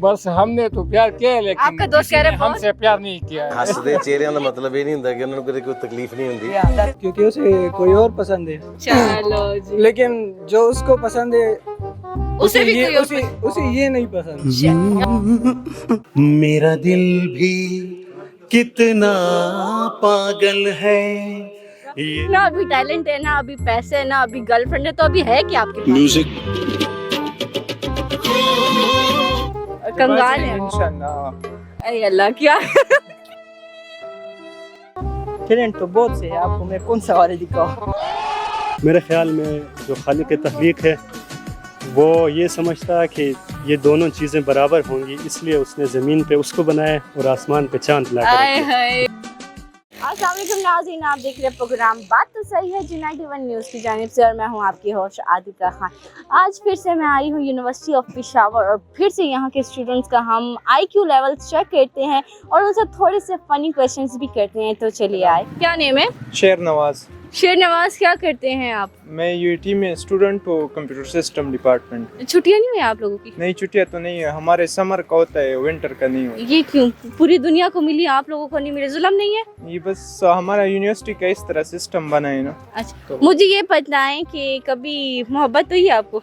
बस हमने तो प्यार किया है, लेकिन आपका दोस्त कह रहा है हमसे प्यार नहीं किया है। ਹੱਸਦੇ ਚਿਹਰਿਆਂ ਦਾ ਮਤਲਬ ਇਹ ਨਹੀਂ ਹੁੰਦਾ ਕਿ ਉਹਨਾਂ ਨੂੰ ਕਦੇ ਕੋਈ ਤਕਲੀਫ ਨਹੀਂ ਹੁੰਦੀ। क्योंकि उसे कोई और पसंद है, चलो जी, लेकिन जो उसको पसंद है उसे भी कोई और उसे ये नहीं पसंद। मेरा दिल भी कितना पागल है। ना अभी टैलेंट है, ना अभी पैसे है, ना अभी गर्लफ्रेंड है, तो अभी है क्या आपके पास? म्यूजिक कंगाल है। इंशाल्लाह। अरे अल्लाह, क्या टैलेंट तो बहुत से है, आपको मैं कौन सा वाले दिखाऊं? मेरे ख्याल में जो खालिक तख्लीक है वो ये समझता है कि ये दोनों चीज़ें बराबर होंगी, इसलिए उसने ज़मीन पे उसको बनाया और आसमान पे चांद ला आए हाय। अस्सलाम वालेकुम नाज़रीन, आप देख रहे हैं प्रोग्राम बात तो सही है जी 91 न्यूज़ की जानिब से, और मैं हूं आपकी होस्ट आदिका खान। आज फिर से मैं आई हूं यूनिवर्सिटी ऑफ पेशावर, और फिर से यहां के स्टूडेंट्स का हम IQ लेवल चेक करते हैं और उनसे थोड़े से फनी क्वेश्चंस भी करते हैं। तो चलिए आए। क्या नेम है? शेर नवाज। शेर नवाज, क्या करते हैं आप? मैं UIT में स्टूडेंट हूँ, कंप्यूटर सिस्टम डिपार्टमेंट। छुट्टियां नहीं हुई आप लोगों की? नहीं, छुट्टियाँ तो नहीं है, हमारे समर का होता है, विंटर का नहीं होता। ये क्यों? पूरी दुनिया को मिली, आप लोगों को नहीं मिले, जुल्म नहीं है? ये बस हमारा यूनिवर्सिटी का इस तरह सिस्टम बना है ना। अच्छा, मुझे ये बताएं कि कभी मोहब्बत हुई है आपको?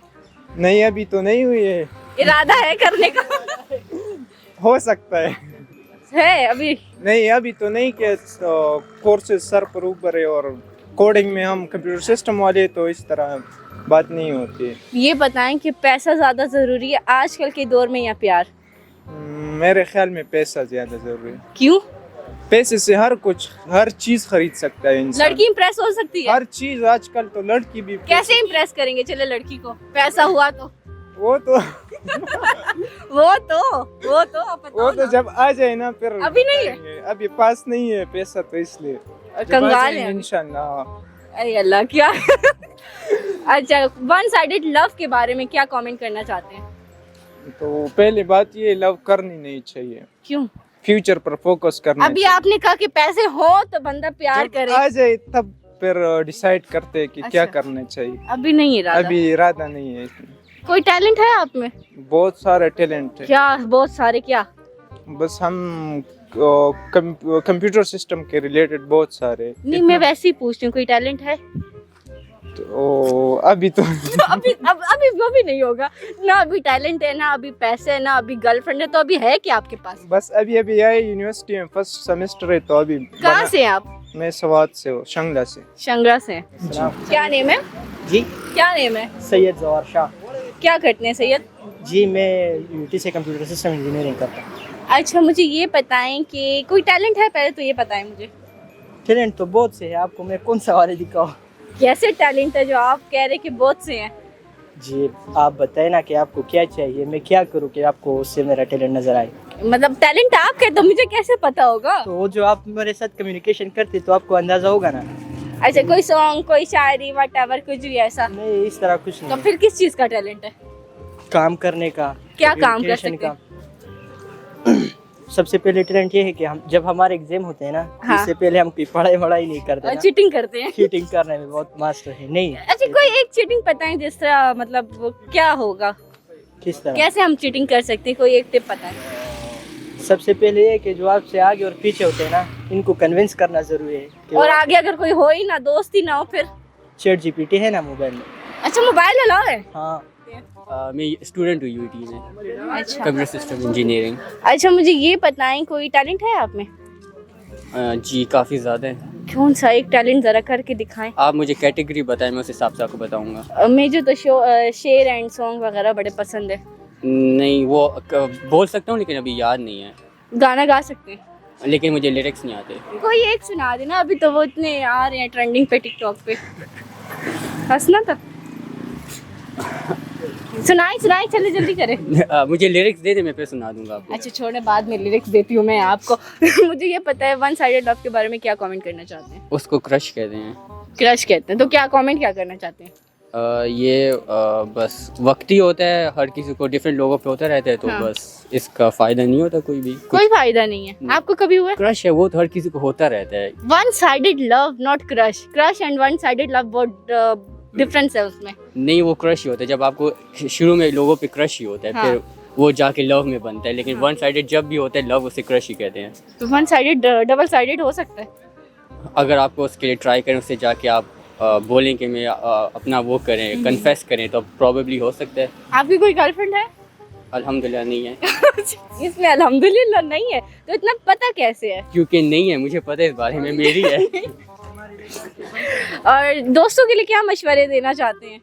नहीं, अभी तो नहीं हुई है, इरादा है करने का? हो सकता है अभी नहीं, अभी तो नहीं के कोर्सेज सर पर ऊपर है, और कोडिंग में हम कंप्यूटर सिस्टम वाले, तो इस तरह बात नहीं होती है। ये बताएं कि पैसा ज़्यादा ज़रूरी है आजकल के दौर में या प्यार? मेरे ख्याल में पैसा ज़्यादा ज़रूरी है। क्यों? पैसे से हर चीज़ खरीद सकता है इंसान। लड़की इम्प्रेस हो सकती है? हर चीज़ आजकल तो लड़की भी। कैसे इम्प्रेस करेंगे चले लड़की को? पैसा हुआ तो वो तो वो तो जब आ जाए ना, फिर अभी नहीं है, अभी पास नहीं है पैसा, तो इसलिए कंगाल है इंशाल्लाह। अरे अल्लाह, क्या अच्छा, वन साइडेड लव के बारे में क्या कमेंट करना चाहते हैं? तो पहले बात ये, लव करनी नहीं चाहिए। क्यों? फ्यूचर पर फोकस करना अभी चाहिए। आपने कहा कि पैसे हो तो बंदा प्यार जब करे, आ जाए तब फिर डिसाइड करते हैं कि क्या अच्छा। करना चाहिए। अभी नहीं इरादा? अभी इरादा नहीं है इसमें। कोई टैलेंट है आप में? बहुत सारे टैलेंट है। क्या बहुत सारे? क्या? बस हम कंप्यूटर सिस्टम के रिलेटेड बहुत सारे। नहीं, मैं वैसे ही पूछती हूँ, कोई टैलेंट है? तो अभी तो अभी नहीं होगा ना। अभी टैलेंट है, ना अभी पैसे है, ना अभी गर्लफ्रेंड है, तो अभी है क्या आपके पास? बस अभी आए यूनिवर्सिटी में, फर्स्ट सेमेस्टर है, तो अभी कहाँ से हैं आप? मैं सवात से हूँ, शंगला से। शंगरा से हैं। क्या नेम है जी, क्या नेम है? सैयद जवार शाह क्या करते हैं सैयद? जी। मैं UIT से कंप्यूटर सिस्टम इंजीनियरिंग करता हूँ। अच्छा, मुझे ये बताएं कि कोई टैलेंट है, पहले तो ये बताएं मुझे। टैलेंट तो बहुत से है, आपको मैं कौन सा वाले दिखाऊं? कैसे टैलेंट है जो आप कह रहे कि बहुत से हैं? जी, आप बताए ना कि आपको क्या चाहिए, मैं क्या करूँ कि आपको उससे मेरा टैलेंट नजर आए। मतलब टैलेंट आप कह, तो मुझे कैसे पता होगा? तो वो जो आप मेरे साथ कम्युनिकेशन करते तो आपको अंदाजा होगा ना। अच्छा, कोई सॉन्ग, कोई शायरी, व्हाटएवर, कुछ भी ऐसा? नहीं, इस तरह कुछ तो नहीं। फिर किस चीज का टैलेंट है? काम करने का। क्या काम कर communication सकते हैं? का। सबसे पहले टैलेंट ये है कि हम जब हमारे एग्जाम होते हैं ना, हाँ। इससे पहले हम कोई पढ़ाई नहीं करते ना। चीटिंग करते हैं? चीटिंग करने में बहुत मास्टर है। नहीं। अच्छा, कोई एक चीटिंग बताएं जिस तरह, मतलब वो क्या होगा, किस तरह? कैसे हम चीटिंग कर सकते हैं? कोई एक टिप बताएं। सबसे पहले ये कि जो आपसे आगे और पीछे होते हैं ना, इनको कन्विंस करना जरूरी है कि और आगे अगर कोई हो ही ना, दोस्त ही ना हो, फिर? ChatGPT है ना मोबाइल में। अच्छा, मोबाइल अलाउ है? हाँ। मैं स्टूडेंट हूँ UIT में, अच्छा कंप्यूटर सिस्टम इंजीनियरिंग। अच्छा, मुझे ये बताएं कोई टैलेंट है आप में? जी काफ़ी ज़्यादा है। कौन सा एक टैलेंट जरा करके दिखाएं। आप मुझे कैटेगरी बताएं, मैं उस हिसाब से आपको बताऊंगा। मुझे तो शेर एंड सॉन्ग वगैरह बड़े पसंद है। नहीं, वो बोल सकता हूँ लेकिन अभी याद नहीं है। गाना गा सकते हैं लेकिन मुझे लिरिक्स नहीं आते। कोई एक सुना देना, अभी तो वो इतने आ रहे हैं ट्रेंडिंग पे टिकटॉक पे। हंसना था। सुनाई चले जल्दी करें। मुझे लिरिक्स दे दे, मैं फिर सुना दूंगा आपको। अच्छा छोड़े, बाद में लिरिक्स देती हूँ मैं आपको। मुझे ये पता है, वन साइडेड लव के बारे में क्या कमेंट करना चाहते हैं? उसको क्रश कहते हैं। क्रश कहते हैं, तो क्या कमेंट क्या करना चाहते हैं? बस वक्ती होता है, हर किसी को डिफरेंट लोगों पे होता रहता है, तो हाँ। बस इसका फायदा नहीं होता कोई भी। कोई फायदा नहीं है। आपको कभी हुआ? क्रश है वो तो हर किसी को होता रहता है। One sided love not crush. Crush and one sided love बहुत डिफरेंस है उसमें। नहीं, वो क्रश ही होता है। जब आपको शुरू में लोगों पे क्रश ही होता है, हाँ। फिर वो जाके लव में बनता है, लेकिन वन साइडेड जब भी होता है लव उसे क्रश ही कहते हैं। तो वन साइडेड डबल साइडेड हो सकता है? अगर आपको उसके लिए ट्राई करें, उससे जाके आप बोलें कि मैं अपना वो करें, कन्फेस करें, तो प्रॉबेबली हो सकता है। आपकी कोई गर्लफ्रेंड है? अल्हम्दुलिल्लाह नहीं है। इसमें अल्हम्दुलिल्लाह नहीं है, तो इतना पता कैसे है? क्योंकि नहीं है, मुझे पता है इस बारे में, मेरी है। और दोस्तों के लिए क्या मशवरे देना चाहते हैं?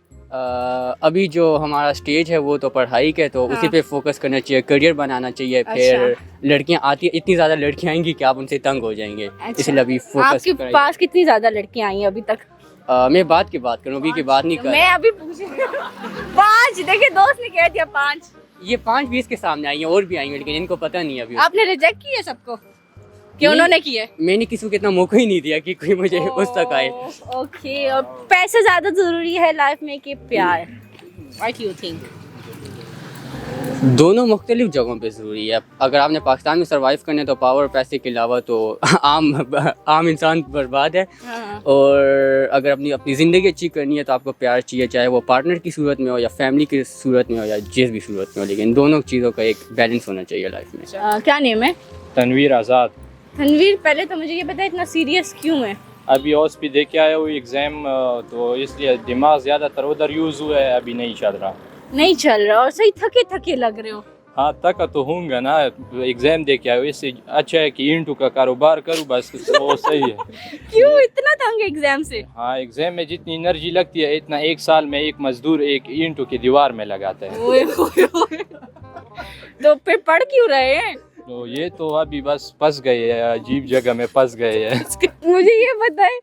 अभी जो हमारा स्टेज है वो तो पढ़ाई का है, तो उसी पे फोकस करना चाहिए, करियर बनाना चाहिए। फिर लड़कियां आती है, इतनी ज़्यादा लड़कियां आएंगी कि आप उनसे तंग हो जाएंगे। इसलिए अभी फोकस आपके कराइए। पास कितनी ज्यादा लड़कियां आई हैं अभी तक? मैं बात की बात करूँ, अभी की बात नहीं कर मैं अभी पूछ 5, देखिए दोस्त ने कह दिया 5। ये 5-20 के सामने आई हैं, और भी आई हैं, लेकिन इनको पता नहीं है अभी। आपने रिजेक्ट किया सबको कि उन्होंने किया? मैंने किसी को इतना मौका ही नहीं दिया कि कोई मुझे उस तक आए। ओके, और पैसा ज्यादा जरूरी है लाइफ में कि प्यार? What you think? दोनों मुख्तलिफ जगहों पे ज़रूरी है। अगर आपने पाकिस्तान में सर्वाइव करना है तो पावर पैसे के अलावा तो आम इंसान बर्बाद है। और अगर अपनी ज़िंदगी अच्छी करनी है तो आपको प्यार चाहिए, चाहे वो पार्टनर की सूरत में हो या फैमिली की सूरत में हो या जिस भी सूरत में हो, लेकिन दोनों चीज़ों का एक बैलेंस होना चाहिए लाइफ में। क्या नेम है? तनवीर आज़ाद। तनवीर, पहले तो मुझे ये पता है इतना सीरियस क्यों है? अभी OSP दे के आया हूँ एग्ज़ाम, तो इसलिए दिमाग ज़्यादातर उधर यूज़ हुआ है, अभी नहीं चल रहा। नहीं चल रहा, और सही थके थके लग रहे हो। हाँ, तक तो होऊंगा ना, एग्ज़ाम दे के आया हूँ, इससे अच्छा है कि ईंटों का कारोबार करूँ, बस वो सही है। क्यों इतना तंग एग्जाम से? हाँ, एग्ज़ाम में जितनी एनर्जी लगती है इतना एक साल में एक मजदूर एक ईंटों की दीवार में लगाता है। ओए ओए ओए। तो फिर पढ़ क्यों रहे हैं? तो ये तो अभी बस फंस गए हैं, अजीब जगह में फंस गए हैं। मुझे ये पता है,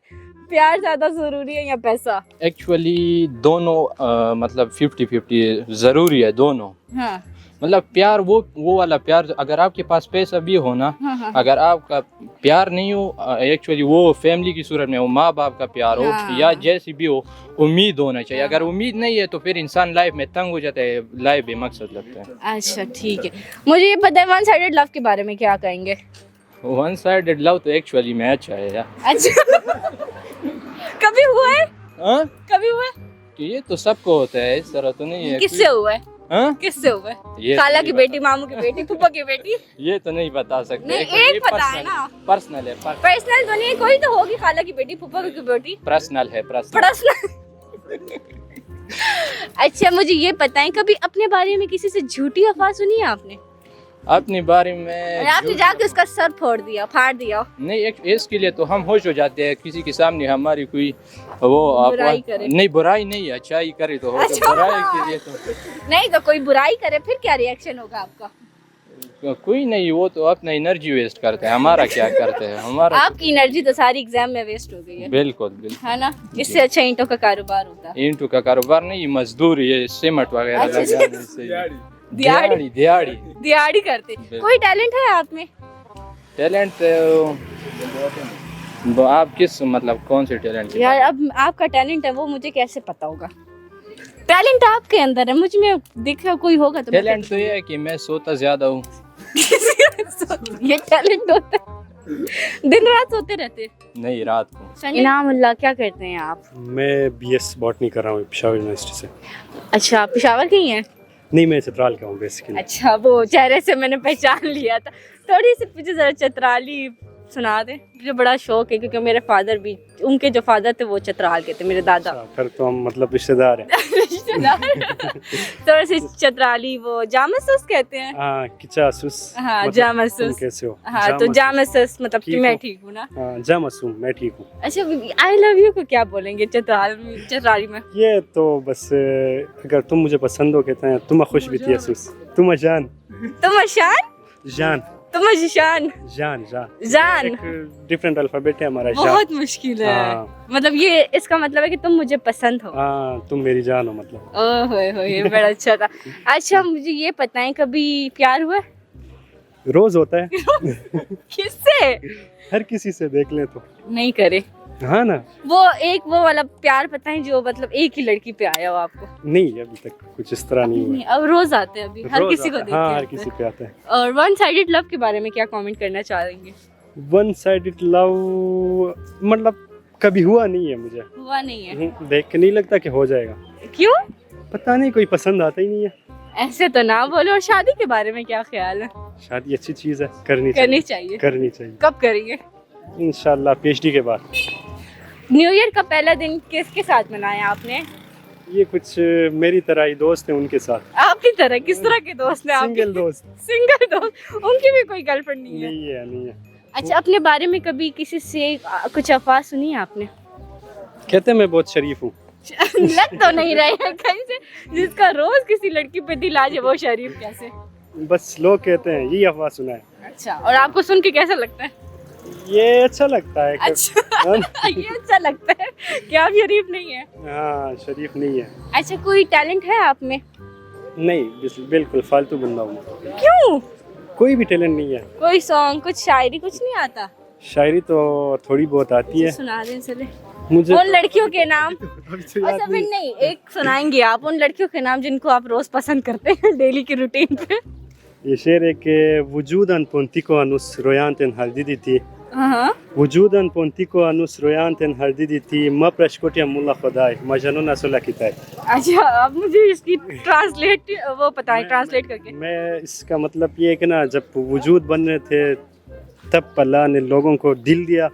प्यार ज्यादा जरूरी है या पैसा? एक्चुअली दोनों मतलब 50-50 ज़रूरी है दोनों। हाँ। मतलब प्यार वो वाला प्यार, अगर आपके पास पैसा भी हो ना, हाँ। अगर आपका प्यार नहीं हो, एक्चुअली वो फैमिली की सूरत में हो, माँ बाप का प्यार हो, हाँ। या जैसी भी हो, उम्मीद होना चाहिए। अगर उम्मीद नहीं है तो फिर इंसान लाइफ में तंग हो जाता है, लाइफ बेमकसद लगता है। अच्छा ठीक है, मुझे ये पता है वन साइडेड लव के बारे में क्या कहेंगे? वन साइडेड लव तो एक्चुअली में अच्छा है यार। अच्छा। कभी हुआ है? हाँ? कभी हुआ है? कि ये तो सबको होता है, इस तरह तो नहीं है। किससे हुआ है? हाँ? किससे हुआ है? ये खाला तो की नहीं बेटी, मामू की बेटी, फूफा की बेटी? ये तो नहीं बता सकते। नहीं, ये एक पता है ना। पर्सनल है, पर्सनल तो नहीं, कोई तो होगी खाला की बेटी, फूफा की बेटी। पर्सनल है, पर्सनल। पर्सनल। अच्छा, मुझे ये पता है, कभी अपने बारे में किसी से झूठी अफवाह सुनी है आपने? अपने बारे में और आपने जाके उसका सर फाड़ दिया? नहीं, इसके लिए तो हम होश हो जाते हैं, किसी के सामने हमारी कोई वो बुराई करे। नहीं, बुराई नहीं, अच्छाई करे तो हो। अच्छा। तो बुराई के लिए तो नहीं, तो कोई बुराई करे फिर क्या रिएक्शन होगा आपका? कोई नहीं, वो तो अपना एनर्जी वेस्ट करते हैं, हमारा क्या करते हैं हमारा। आपकी एनर्जी तो सारी एग्जाम में वेस्ट हो गई है। बिल्कुल बिल्कुल, है ना? इससे अच्छा ईंटों का कारोबार होता। ईंटों का कारोबार नहीं, मजदूर, ये सीमेंट वगैरह अच्छा, लगाने से। दिहाड़ी दिहाड़ी दिहाड़ी करते। कोई टैलेंट है आप में? टैलेंट आप किस मतलब कौन से टैलेंट? यार, अब आपका टैलेंट है वो मुझे कैसे पता होगा? टैलेंट आपके अंदर है, मुझ में दिखा कोई होगा तो टैलेंट तो ये है कि मैं सोता ज्यादा हूँ। ये टैलेंट होता है? दिन रात सोते रहते? नहीं, रात को। इनामुल्लाह, क्या करते हैं आप? मैं BS बॉटनी कर रहा हूँ पेशावर यूनिवर्सिटी से। अच्छा, पेशावर की हैं? नहीं, मैं चित्राल का हूँ बेसिकली। अच्छा, वो चेहरे से मैंने पहचान लिया था। थोड़ी सी मुझे जरा चित्राली सुना दे, मुझे बड़ा शौक है, क्योंकि मेरे फादर भी, उनके जो फादर थे वो चित्राल के थे, मेरे दादा। फिर तो हम मतलब रिश्तेदार हैं। रिश्तेदार। थोड़ी सी चित्राली, वो जामसूस कहते हैं। हाँ, किचासुस। हाँ, मतलब जामसूस। तुम कैसे हो? हाँ, तो जामसूस मतलब कि ठीक मैं हो? ठीक हूँ ना? हाँ, जामसूम, मैं ठीक हूँ। अच्छा, आई लव यू को क्या बोलेंगे चित्राली में? ये तो बस अगर तुम मुझे पसंद हो कहते हैं तुम खुश भी थी असूस, तुम जान, तुम शान, जान, तुम शान, जान, जान, जान। एक डिफरेंट अल्फाबेट है हमारा। जान। बहुत मुश्किल है। हाँ। मतलब ये इसका मतलब है कि तुम मुझे पसंद हो। हाँ, तुम मेरी जान हो मतलब। ओह ये बड़ा अच्छा था। अच्छा, मुझे ये पता है, कभी प्यार हुआ? रोज होता है। किससे? हर किसी से देख ले तो। नहीं करे। हाँ ना। वो वाला प्यार पता है जो मतलब एक ही लड़की पे आया हो आपको? नहीं, अभी तक कुछ इस तरह नहीं नहीं, हुआ। अब रोज आते हैं, अभी हर रोज किसी को आता है। देखते हाँ, हैं हर आते किसी हैं। पे आता है। और वन साइडेड लव के बारे में क्या कमेंट करना चाहेंगे? वन साइडेड लव मतलब कभी हुआ नहीं है मुझे। हुआ नहीं है? देख के नहीं लगता कि हो जाएगा। क्यों? पता नहीं, कोई पसंद आता ही नहीं है। ऐसे तो ना बोलो। और शादी के बारे में क्या ख्याल है? शादी अच्छी चीज़ है, करनी करनी चाहिए, चाहिए। करनी चाहिए कब करेंगे? इंशाल्लाह PhD के बाद। न्यू ईयर का पहला दिन किसके साथ मनाया आपने? ये कुछ मेरी तरह ही दोस्त हैं, उनके साथ। आपकी तरह? किस तरह के दोस्त हैं आपके? सिंगल दोस्त। सिंगल दोस्त? उनकी भी कोई गर्लफ्रेंड नहीं है? नहीं है। अच्छा, अपने बारे में कभी किसी से कुछ अफवाह सुनी है आपने? कहते हैं मैं बहुत शरीफ हूँ। लग तो नहीं रहे हैं कहीं से। जिसका रोज किसी लड़की पे दिल आ जाए वो शरीफ कैसे? बस लोग कहते हैं, यही अफवाह सुना है। अच्छा, और आपको सुन के कैसा लगता है? ये अच्छा लगता है। अच्छा ये अच्छा लगता है कि आप शरीफ नहीं है? हाँ, शरीफ नहीं है। अच्छा, कोई टैलेंट है आप में? नहीं, बिल्कुल फालतू बंदा हूँ। क्यों? कोई भी टैलेंट नहीं है। कोई सॉन्ग, कुछ शायरी, कुछ नहीं आता? शायरी तो थोड़ी बहुत आती है सुना दें चले। मुझे। उन लड़कियों के नाम। अभी तो अच्छा, फिर नहीं, एक सुनाएंगे आप उन लड़कियों के नाम जिनको आप रोज पसंद करते हैं डेली की रूटीन पे? ये शेर है कि वजूदन पोंतिको अनुस रोयांतन हल्दी थी, हाँ। वजूदन पोंतिको अनुस रोयांतन हल्दी थी, म प्रश्कोटिया मुल्ला खुदाई मजनू नसुला किताई। अच्छा, अब मुझे इसकी ट्रांसलेट वो पता है, ट्रांसलेट करके। मैं इसका मतलब ये है कि ना, जब वजूद बन रहे थे तब अल्लाह ने लोगों को दिल दिया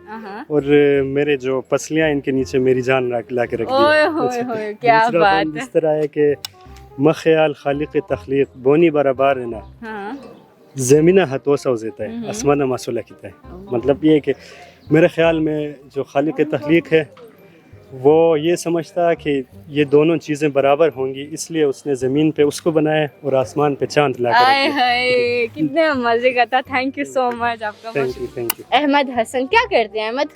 और मेरे जो पसलियाँ इनके नीचे मेरी जान ला के रख दी। ओए होए होए, क्या बात है। इस तरह है कि मख्याल खालिक तख्लीक बोनी बराबर है ना, हाँ। ज़मीना हतोसा हो जाता है, आसमाना मासूला किता है। मतलब ये है कि मेरे ख्याल में जो खालिक तख्लीक है वो ये समझता है कि ये दोनों चीज़ें बराबर होंगी, इसलिए उसने ज़मीन पे उसको बनाया और आसमान पे चांद ला आए कर। हाय, कितने मजे का था। थैंक यू सो मच आपका। Thank you. अहमद हसन, क्या करते हैं अहमद?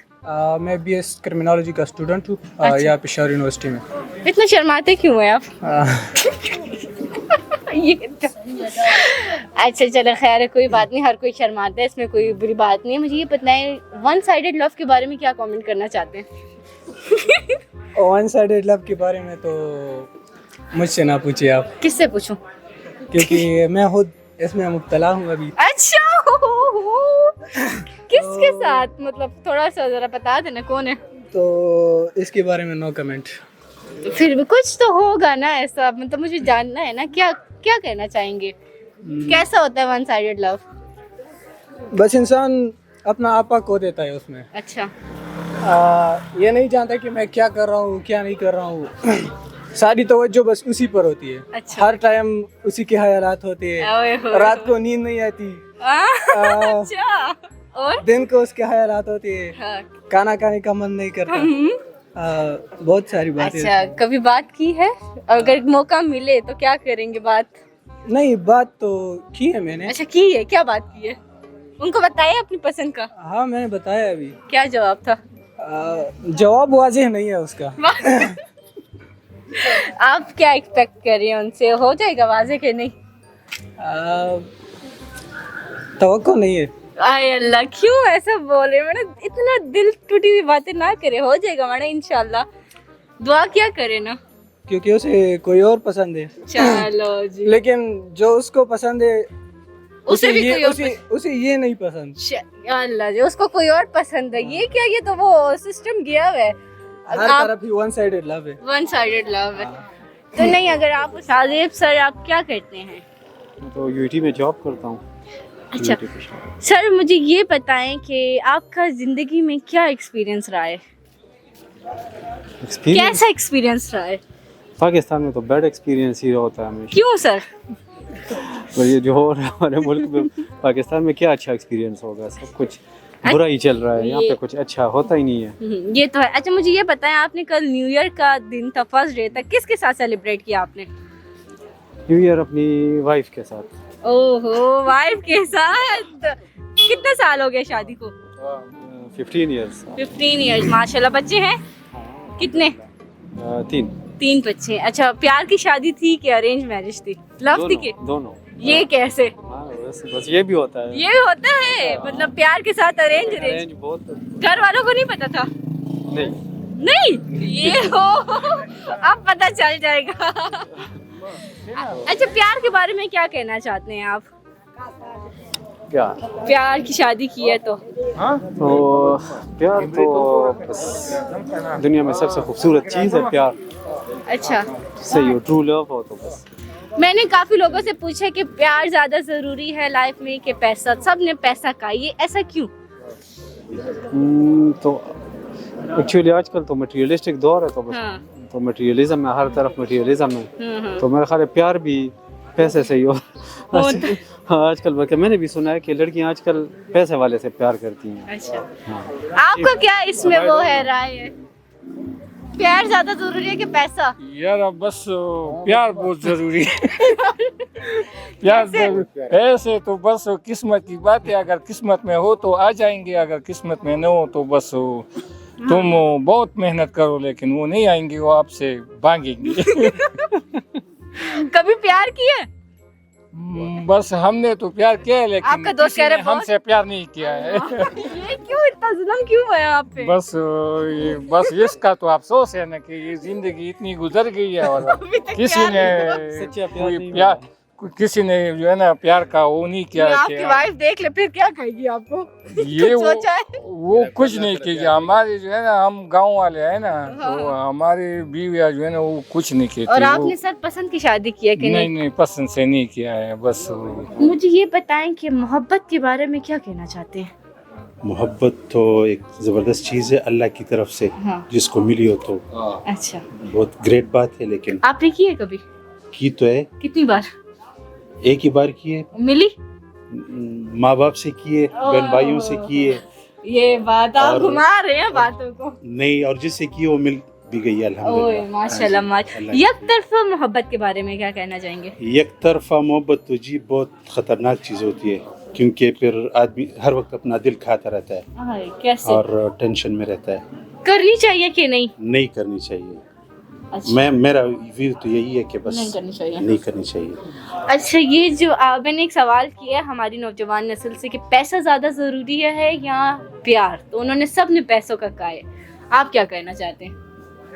मैं BS क्रिमिनोलॉजी का स्टूडेंट हूँ यहाँ पेशावर यूनिवर्सिटी में। इतना शर्माते क्यों हैं आप? ये अच्छा, चलो खैर है, कोई बात नहीं, हर कोई शर्माता है, इसमें कोई बुरी बात नहीं है। मुझे ये पता है, वन साइडेड लव के बारे में क्या कमेंट करना चाहते हैं? वन साइडेड लव के बारे में तो मुझसे ना पूछिए आप, किससे पूछूं? क्योंकि मैं खुद इसमें मुब्तला हूँ अभी। अच्छा किसके साथ? मतलब थोड़ा सा जरा बता देना कौन है। तो इसके बारे में नो कमेंट। तो फिर भी कुछ तो होगा ना ऐसा, मतलब मुझे जानना है ना, क्या क्या कहना चाहेंगे? कैसा होता है वन साइडेड लव? बस इंसान अपना आपा खो देता है उसमें। अच्छा, ये नहीं जानता कि मैं क्या कर रहा हूँ क्या नहीं कर रहा हूँ। सारी तवज्जो बस उसी पर होती है। अच्छा। हर टाइम उसी के ख्यालात होते ओए हैं। होए। रात को नींद नहीं आती। अच्छा, और दिन को उसके ख्यालात होते हैं। हाँ। खाना खाने का मन नहीं करता। बहुत सारी बातें। अच्छा, कभी बात की है? अगर मौका मिले तो क्या करेंगे बात? नहीं, बात तो की है मैंने। अच्छा, की है? क्या बात की है? उनको बताया अपनी पसंद का? हाँ, मैंने बताया अभी। क्या जवाब था? जवाब वाज़ेह नहीं है उसका। आप क्या एक्सपेक्ट कर रही हैं उनसे? हो जाएगा वाज़ेह के नहीं? तवक्को नहीं है। आय अल्लाह, क्यों ऐसा बोल रहे हैं मैडम? इतना दिल टूटी हुई बातें ना करे, हो जाएगा मैडम इंशाल्लाह। दुआ क्या करे ना, क्योंकि उसे कोई और पसंद है। चलो जी। लेकिन जो उसको पसंद है उसे भी कोई और उसे ये नहीं पसंद। अल्लाह जी, उसको कोई और पसंद है। ये क्या, ये तो वो सिस्टम गया हुआ है। हर तरफ ही वन साइडेड लव है। वन साइडेड लव है तो नहीं। अगर आप शाजिब सर, आप क्या करते हैं? तो यूटी में जॉब करता हूँ। अच्छा सर, मुझे ये बताएं कि आपका ज़िंदगी में क्या एक्सपीरियंस रहा है? कैसा एक्सपीरियंस रहा है? पाकिस्तान में तो बैड एक्सपीरियंस ही होता है हमेशा। क्यों सर? तो ये जो हो रहा है हमारे मुल्क में, पाकिस्तान में क्या अच्छा एक्सपीरियंस होगा? सब कुछ बुरा ही चल रहा है यहाँ पे, कुछ अच्छा होता ही नहीं है। ये तो है। अच्छा, मुझे ये बताएं, आपने कल न्यू ईयर का दिन था, फर्स्ट डे था, किसके साथ सेलिब्रेट किया आपने? न्यू ईयर अपनी वाइफ के साथ। ओहो, वाइफ के साथ। कितने साल हो गए शादी को? 15 ईयर्स। 15 ईयर्स, माशाल्लाह। बच्चे हैं कितने? 3 बच्चे। अच्छा, प्यार की शादी थी कि अरेंज मैरिज थी? लव थी कि दोनों? ये कैसे? बस ये भी होता है। ये होता है, मतलब प्यार के साथ अरेंज बहुत। घर वालों को नहीं पता था? नहीं, ये हो अब पता चल जाएगा। अच्छा, प्यार के बारे में क्या कहना चाहते हैं आप? क्या प्यार की शादी की है तो प्यार तो बस दुनिया में सबसे खूबसूरत चीज़ है प्यार। अच्छा, सही हो, ट्रू लव हो तो बस मैंने काफी लोगों से पूछा कि प्यार ज्यादा जरूरी है लाइफ में कि पैसा, सबने पैसा का, ये ऐसा क्यों? तो एक्चुअली आजकल तो मटेरियलिस्टिक दौर है, तो बस हाँ। तो मटेरियलिज्म है, हर तरफ मटेरियलिज्म है। तो मेरा ख्याल है प्यार भी पैसे से ही हो। हाँ, आजकल बल्कि मैंने भी सुना है कि लड़कियां आजकल पैसे वाले से प्यार करती हैं। अच्छा, हाँ। आपका क्या इसमें वो है राय है, प्यार ज्यादा जरूरी है कि पैसा? यार अब बस प्यार बहुत जरूरी है। प्यार ऐसे तो बस किस्मत की बात है, अगर किस्मत में हो तो आ जाएंगे, अगर किस्मत में न हो तो बस तुम बहुत मेहनत करो लेकिन वो नहीं आएंगे, वो आपसे भागेंगे। कभी प्यार किया? बस हमने तो प्यार किया है लेकिन आपका दोस्त किसी कह रहे ने बहुत- हमसे प्यार नहीं किया है। ये क्यों, इतना जुल्म क्यों है आप पे? बस इसका तो अफसोस है ना कि ये जिंदगी इतनी गुजर गई है और किसी ने सच्चा प्यार कोई नहीं प्यार किसी ने जो है ना प्यार का वो नहीं किया मैं कि आपकी वाइफ देख ले फिर क्या कहेगी आपको? ये कुछ सोचा है? वो कुछ नहीं किया। हमारे जो है ना, हम गांव वाले हैं ना, तो हमारी बीवियाँ जो है ना वो कुछ नहीं कहती। और वो आपने सर पसंद की शादी की है कि नहीं नहीं? नहीं पसंद से नहीं किया है बस। मुझे ये बताएं कि मोहब्बत के बारे में क्या कहना चाहते हैं? मोहब्बत तो एक ज़बरदस्त चीज़ है अल्लाह की तरफ से, हाँ। जिसको मिली हो तो अच्छा, बहुत ग्रेट बात है। लेकिन आपने की है कभी? की तो है, कितनी बार? एक ही बार किए, मिली? माँ बाप से किए, बहन भाइयों से किए, ये बात आप और- घुमा रहे हैं बातों को। नहीं, और जिससे किए वो मिल भी गई ओए अल्हम्दुलिल्लाह। माशाल्लाह माशाल्लाह। एक तरफा मोहब्बत के बारे में क्या कहना चाहेंगे? एक तरफा मोहब्बत तो जी बहुत ख़तरनाक चीज़ होती है, क्योंकि फिर आदमी हर वक्त अपना दिल खाता रहता है हाय, कैसे? और टेंशन में रहता है। करनी चाहिए कि नहीं? नहीं करनी चाहिए। अच्छा। मेरा व्यू तो यही है कि बस नहीं करनी चाहिए। नहीं करनी चाहिए। अच्छा, ये जो मैंने एक सवाल किया है हमारी नौजवान नस्ल से कि पैसा ज़्यादा ज़रूरी है या प्यार, तो उन्होंने सब ने पैसों का कहा है, आप क्या कहना चाहते हैं?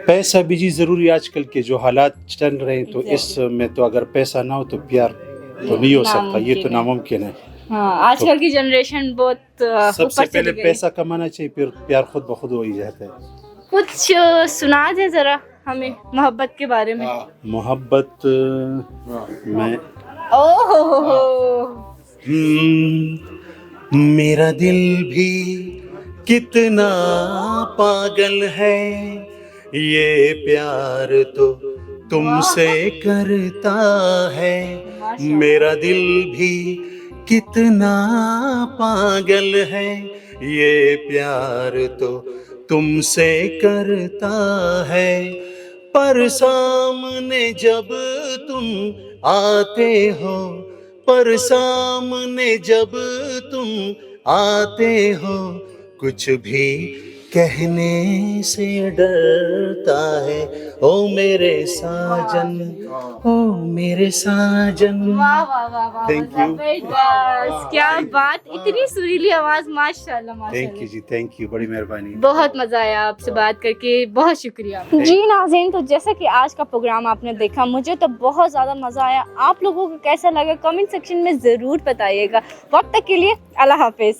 पैसा भी जी जरूरी, आजकल के जो हालात चल रहे हैं तो इसमें तो अगर पैसा ना हो तो प्यार तो नहीं हो सकता, ये तो नामुमकिन है। हाँ, आजकल की जनरेशन बहुत सबसे ऊपर पहले चली गई। पैसा कमाना चाहिए, फिर प्यार खुद ब खुद हो ही जाता है। कुछ सुना दे जरा हमें मोहब्बत के बारे में। मोहब्बत में ओह, मेरा दिल भी कितना पागल है, ये प्यार तो तुमसे करता है। मेरा दिल भी कितना पागल है, ये प्यार तो तुमसे करता है। पर सामने जब तुम आते हो, पर सामने जब तुम आते हो, कुछ भी कहने से डरता है। ओ मेरे साजन, ओ मेरे साजन। वाह वाह वाह वाह, Thank you. जबरदस्त, क्या बात, इतनी सुरीली आवाज, माशाल्लाह थैंक यू माशाल्लाह। जी, थैंक यू, बड़ी मेहरबानी। बहुत मजा आया आपसे बात करके, बहुत शुक्रिया। जी नाज़रीन, तो जैसा कि आज का प्रोग्राम आपने देखा, मुझे तो बहुत ज़्यादा मज़ा आया। आप लोगों को कैसा लगा कमेंट सेक्शन में ज़रूर बताइएगा। वक्त तक के लिए अल्लाह हाफिज़।